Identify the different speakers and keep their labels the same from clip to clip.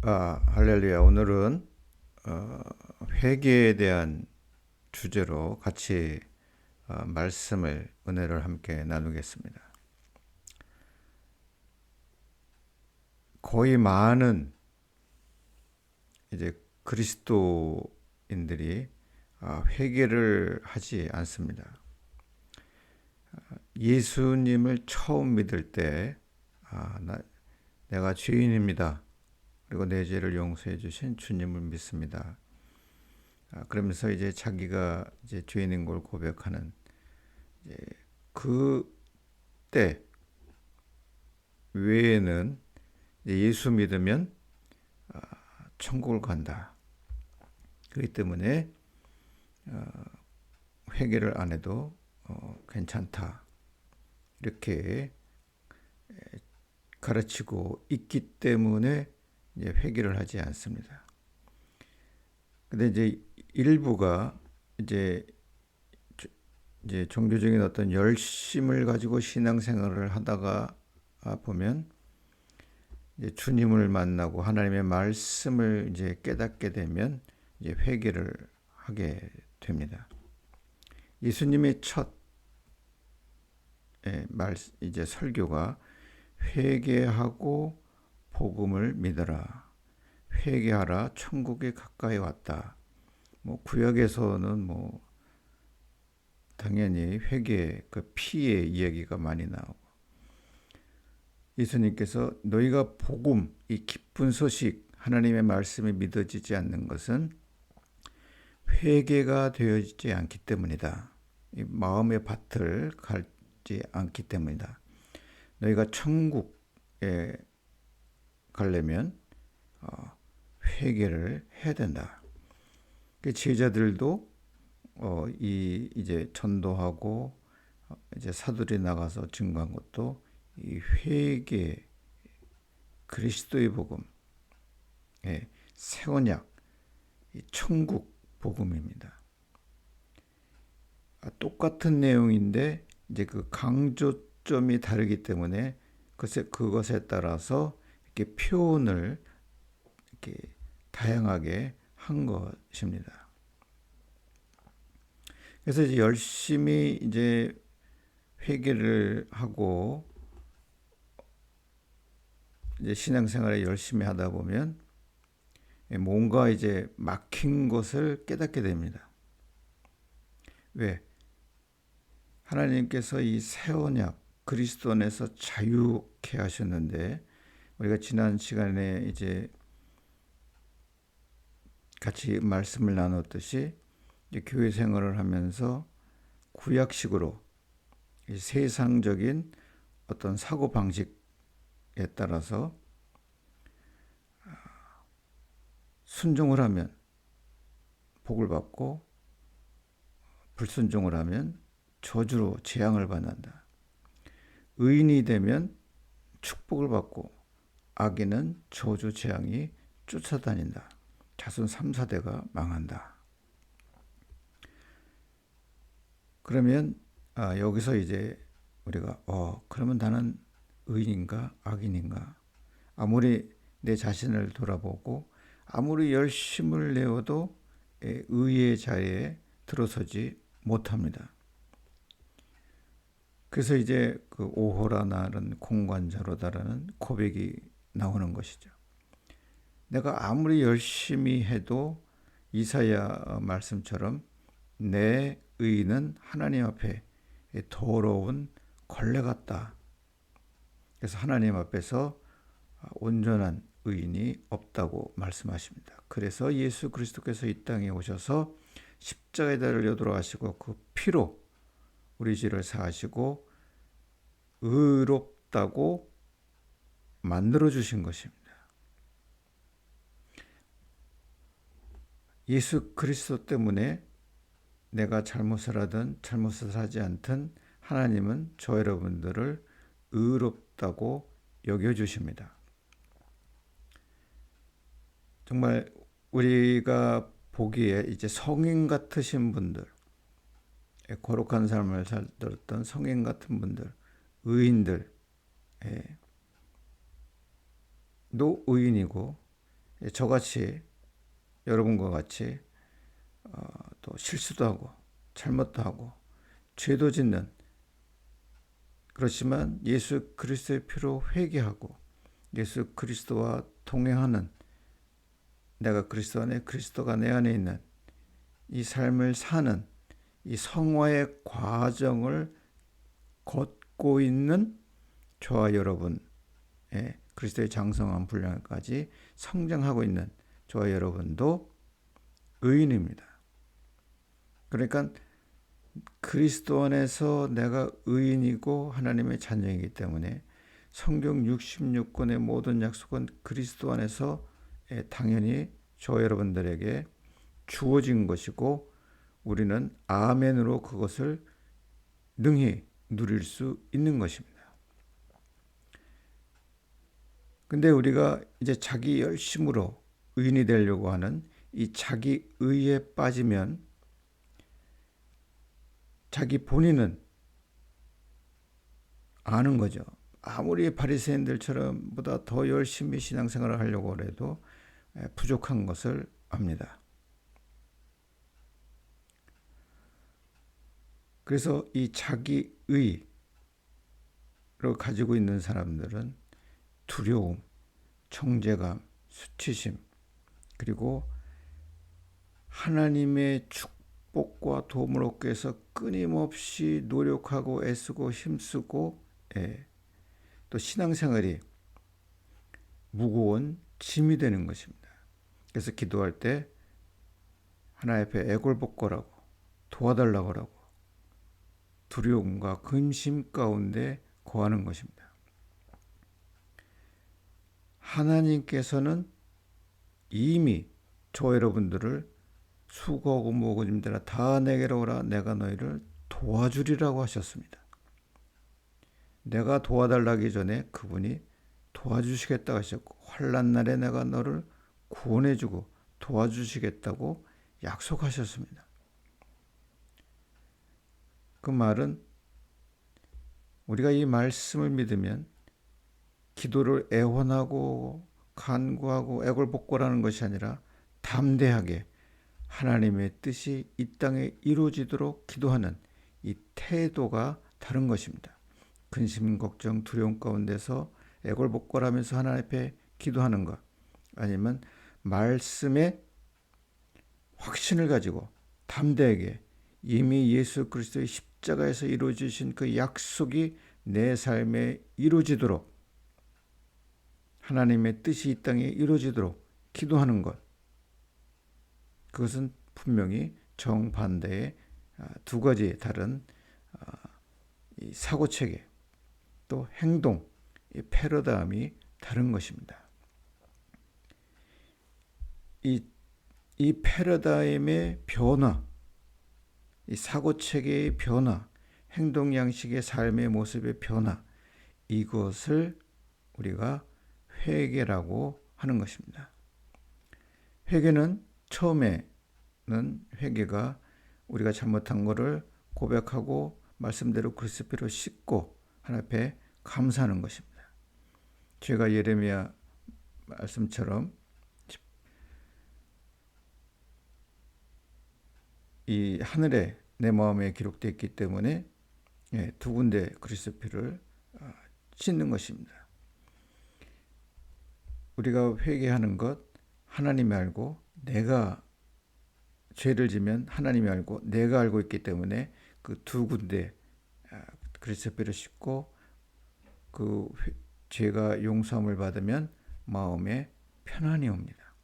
Speaker 1: 할렐루야. 오늘은 회개에 대한 주제로 같이 은혜를 함께 나누겠습니다. 거의 많은 이제 그리스도인들이 회개를 하지 않습니다. 예수님을 처음 믿을 때, 내가 죄인입니다. 그리고 내 죄를 용서해 주신 주님을 믿습니다. 그러면서 이제 자기가 이제 죄인인 걸 고백하는 이제 그때 외에는 이제 예수 믿으면 천국을 간다. 그렇기 때문에 회개를 안 해도 괜찮다. 이렇게 가르치고 있기 때문에 이제 회개를 하지 않습니다. 근데 이제 일부가 이제 종교적인 어떤 열심을 가지고 신앙생활을 하다가 보면 이제 주님을 만나고 하나님의 말씀을 이제 깨닫게 되면 이제 회개를 하게 됩니다. 예수님의 첫 이제 설교가 회개하고 복음을 믿어라. 회개하라. 천국이 가까이 왔다. 구약에서는 당연히 회개 그 피의 이야기가 많이 나오고, 예수님께서 너희가 복음, 이 기쁜 소식, 하나님의 말씀이 믿어지지 않는 것은 회개가 되어지지 않기 때문이다. 이 마음의 밭을 갈지 않기 때문이다. 너희가 천국에 가려면 회개를 해야 된다. 제자들도 이제 전도하고 이제 사도들이 나가서 증거한 것도 이 회개, 그리스도의 복음, 새 언약, 이 천국 복음입니다. 똑같은 내용인데 이제 그 강조점이 다르기 때문에 그것에 따라서 이렇게 표현을 이렇게 다양하게 한 것입니다. 그래서 이제 열심히 이제 회개를 하고 이제 신앙생활에 열심히 하다 보면 뭔가 이제 막힌 것을 깨닫게 됩니다. 왜? 하나님께서 이 새 언약 그리스도 안에서 자유케 하셨는데, 우리가 지난 시간에 이제 같이 말씀을 나눴듯이 교회 생활을 하면서 구약식으로 세상적인 어떤 사고 방식에 따라서 순종을 하면 복을 받고 불순종을 하면 저주로 재앙을 받는다. 의인이 되면 축복을 받고 악인은 저주 재앙이 쫓아다닌다. 자손 3, 4대가 망한다. 그러면 여기서 이제 우리가 그러면 나는 의인인가 악인인가? 아무리 내 자신을 돌아보고 아무리 열심을 내어도 의의 자리에 들어서지 못합니다. 그래서 이제 그 오호라 나는 공관자로다라는 고백이 나오는 것이죠. 내가 아무리 열심히 해도 이사야 말씀처럼 내 의는 하나님 앞에 더러운 걸레 같다. 그래서 하나님 앞에서 온전한 의인이 없다고 말씀하십니다. 그래서 예수 그리스도께서 이 땅에 오셔서 십자가에 달려 돌아가시고 그 피로 우리 죄를 사하시고 의롭다고 만들어 주신 것입니다. 예수 그리스도 때문에 내가 잘못을 하든 잘못을 하지 않든 하나님은 저 여러분들을 의롭다고 여겨주십니다. 정말 우리가 보기에 이제 성인 같으신 분들, 거룩한 삶을 살던 성인 같은 분들, 의인들, 도 의인이고 저같이 여러분과 같이 또 실수도 하고 잘못도 하고 죄도 짓는, 그렇지만 예수 그리스도의 피로 회개하고 예수 그리스도와 동행하는, 내가 그리스도 안에 그리스도가 내 안에 있는 이 삶을 사는 이 성화의 과정을 걷고 있는 저와 여러분, 그리스도의 장성한 분량까지 성장하고 있는 저와 여러분도 의인입니다. 그러니까 그리스도 안에서 내가 의인이고 하나님의 자녀이기 때문에 성경 66권의 모든 약속은 그리스도 안에서 당연히 저 여러분들에게 주어진 것이고, 우리는 아멘으로 그것을 능히 누릴 수 있는 것입니다. 근데 우리가 이제 자기 열심으로 의인이 되려고 하는 이 자기 의에 빠지면 자기 본인은 아는 거죠. 아무리 바리새인들처럼 보다 더 열심히 신앙생활을 하려고 해도 부족한 것을 압니다. 그래서 이 자기 의로 가지고 있는 사람들은 두려움, 정죄감, 수치심, 그리고 하나님의 축복과 도움을 얻기 위해서 끊임없이 노력하고 애쓰고 힘쓰고, 또 신앙생활이 무거운 짐이 되는 것입니다. 그래서 기도할 때 하나님 앞에 애걸복걸하고 도와달라고 하고 두려움과 근심 가운데 거하는 것입니다. 하나님께서는 이미 저 여러분들을 수고하고 무거운 짐들아 다 내게로 오라, 내가 너희를 도와주리라고 하셨습니다. 내가 도와달라기 전에 그분이 도와주시겠다고 하셨고, 환난 날에 내가 너를 구원해주고 도와주시겠다고 약속하셨습니다. 그 말은 우리가 이 말씀을 믿으면 기도를 애원하고 간구하고 애걸복걸하는 것이 아니라 담대하게 하나님의 뜻이 이 땅에 이루어지도록 기도하는 이 태도가 다른 것입니다. 근심, 걱정, 두려움 가운데서 애걸복걸하면서 하나님 앞에 기도하는 것, 아니면 말씀에 확신을 가지고 담대하게 이미 예수 그리스도의 십자가에서 이루어지신 그 약속이 내 삶에 이루어지도록, 하나님의 뜻이 이 땅에 이루어지도록 기도하는 것, 그것은 분명히 정반대의 두 가지 다른 사고체계 또 행동, 패러다임이 다른 것입니다. 이 패러다임의 변화, 이 사고체계의 변화, 행동 양식의 삶의 모습의 변화, 이것을 우리가 회개라고 하는 것입니다. 회개는 처음에는 회개가 우리가 잘못한 것을 고백하고 말씀대로 그리스도 피로 씻고 하나님 앞에 감사하는 것입니다. 제가 예레미야 말씀처럼 이 하늘에 내 마음에 기록되어 있기 때문에 두 군데 그리스도 피를 씻는 것입니다. 우리가 회개하는 것 하나님이 알고, 내가 죄를 지면 하나님이 알고 내가 알고 있기 때문에 그 두 군데 그리스도 피를 씻고 그 죄가 용서함을 받으면 마음에 편안이 옵니다.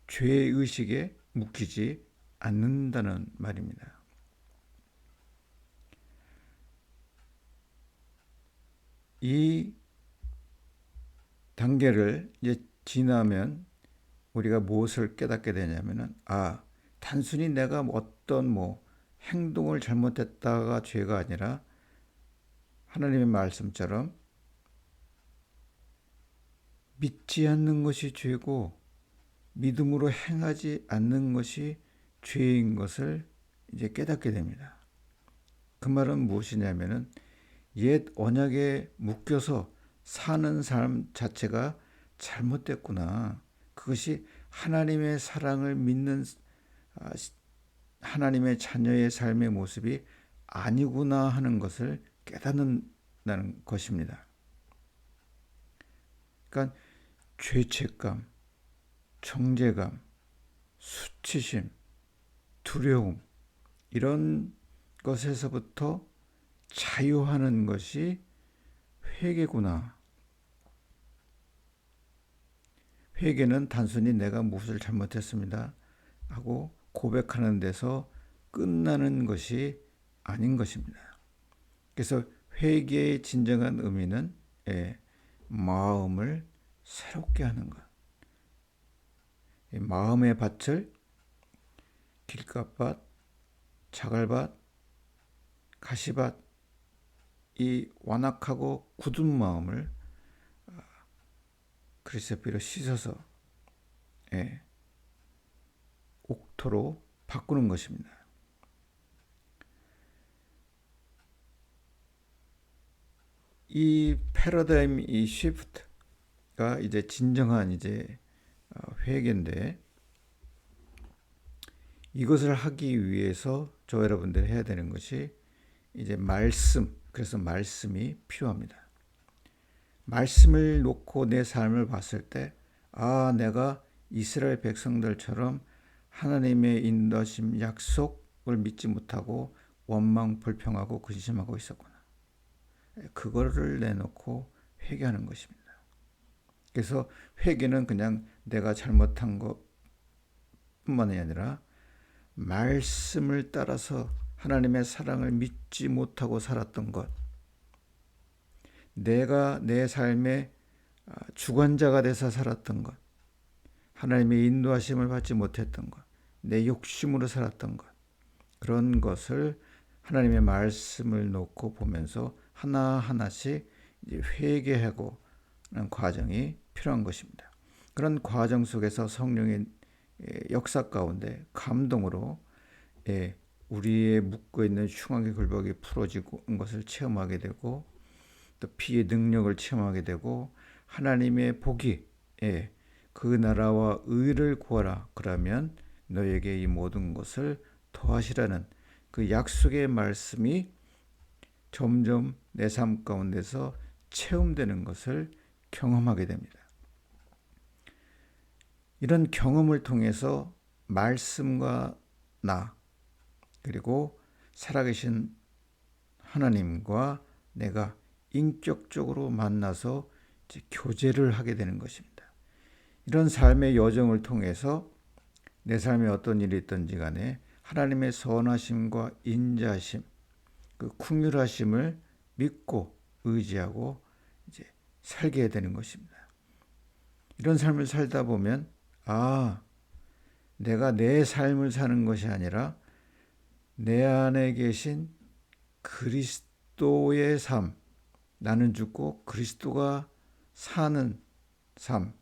Speaker 1: 죄의식에 묶이지 않는다는 말입니다. 이 단계를 이제 지나면 우리가 무엇을 깨닫게 되냐면은, 단순히 내가 어떤 행동을 잘못했다가 죄가 아니라 하나님의 말씀처럼 믿지 않는 것이 죄고 믿음으로 행하지 않는 것이 죄인 것을 이제 깨닫게 됩니다. 그 말은 무엇이냐면은 옛 언약에 묶여서 사는 삶 자체가 잘못됐구나. 그것이 하나님의 사랑을 믿는 하나님의 자녀의 삶의 모습이 아니구나 하는 것을 깨닫는다는 것입니다. 그러니까 죄책감, 정죄감, 수치심, 두려움 이런 것에서부터 자유하는 것이 회개구나. 회개는 단순히 내가 무엇을 잘못했습니다 하고 고백하는 데서 끝나는 것이 아닌 것입니다. 그래서 회개의 진정한 의미는 마음을 새롭게 하는 것. 마음의 밭을 길갓밭, 자갈밭, 가시밭 이 완악하고 굳은 마음을 그리스도로 씻어서 옥토로 바꾸는 것입니다. 이 패러다임 이 시프트가 이제 진정한 이제 회개인데 이것을 하기 위해서 저 여러분들이 해야 되는 것이 이제 그래서 말씀이 필요합니다. 말씀을 놓고 내 삶을 봤을 때, 내가 이스라엘 백성들처럼 하나님의 인도하심 약속을 믿지 못하고 원망, 불평하고 근심하고 있었구나. 그거를 내놓고 회개하는 것입니다. 그래서 회개는 그냥 내가 잘못한 것뿐만이 아니라 말씀을 따라서 하나님의 사랑을 믿지 못하고 살았던 것, 내가 내 삶의 주관자가 돼서 살았던 것, 하나님의 인도하심을 받지 못했던 것, 내 욕심으로 살았던 것, 그런 것을 하나님의 말씀을 놓고 보면서 하나하나씩 이제 회개하고 하는 과정이 필요한 것입니다. 그런 과정 속에서 성령의 역사 가운데 감동으로 우리의 묶어있는 흉악의 굴복이 풀어지는 것을 체험하게 되고 또 피의 능력을 체험하게 되고 하나님의 복이 그 나라와 의를 구하라 그러면 너에게 이 모든 것을 더하시라는 그 약속의 말씀이 점점 내 삶 가운데서 체험되는 것을 경험하게 됩니다. 이런 경험을 통해서 말씀과 나 그리고 살아계신 하나님과 내가 인격적으로 만나서 이제 교제를 하게 되는 것입니다. 이런 삶의 여정을 통해서 내 삶에 어떤 일이 있든지 간에 하나님의 선하심과 인자하심, 그 긍휼하심을 믿고 의지하고 이제 살게 되는 것입니다. 이런 삶을 살다 보면 내가 내 삶을 사는 것이 아니라 내 안에 계신 그리스도의 삶, 나는 죽고 그리스도가 사는 삶,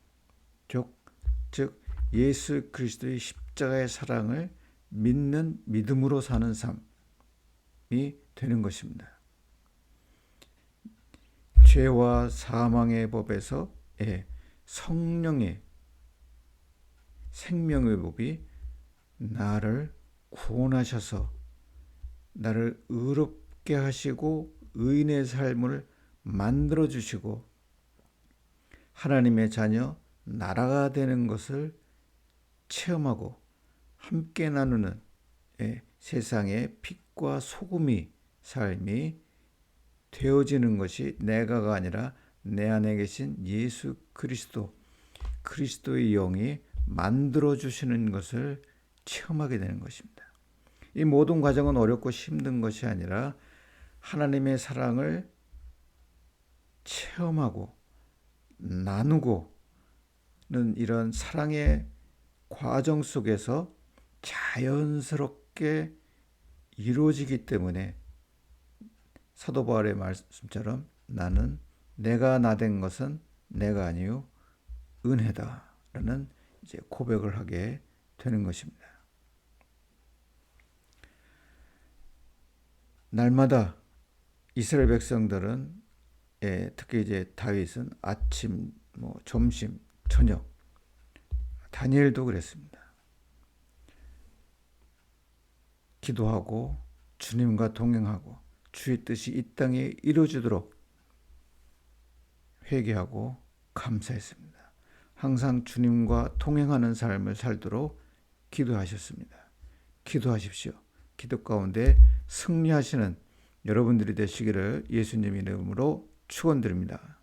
Speaker 1: 즉 예수 그리스도의 십자가의 사랑을 믿는 믿음으로 사는 삶이 되는 것입니다. 죄와 사망의 법에서 성령의 생명의 법이 나를 구원하셔서 나를 의롭게 하시고 의인의 삶을 만들어 주시고 하나님의 자녀 나라가 되는 것을 체험하고 함께 나누는 세상의 빛과 소금이 삶이 되어지는 것이 내가가 아니라 내 안에 계신 예수 그리스도의 영이 만들어 주시는 것을 체험하게 되는 것입니다. 이 모든 과정은 어렵고 힘든 것이 아니라 하나님의 사랑을 체험하고 나누고는 이런 사랑의 과정 속에서 자연스럽게 이루어지기 때문에 사도 바울의 말씀처럼 나는 내가 나 된 것은 내가 아니요 은혜다라는 이제 고백을 하게 되는 것입니다. 날마다 이스라엘 백성들은 특히 이제 다윗은 아침, 점심, 저녁. 다니엘도 그랬습니다. 기도하고 주님과 동행하고 주의 뜻이 이 땅에 이루어지도록 회개하고 감사했습니다. 항상 주님과 동행하는 삶을 살도록 기도하셨습니다. 기도하십시오. 기도 가운데 승리하시는 여러분들이 되시기를 예수님의 이름으로 축원드립니다.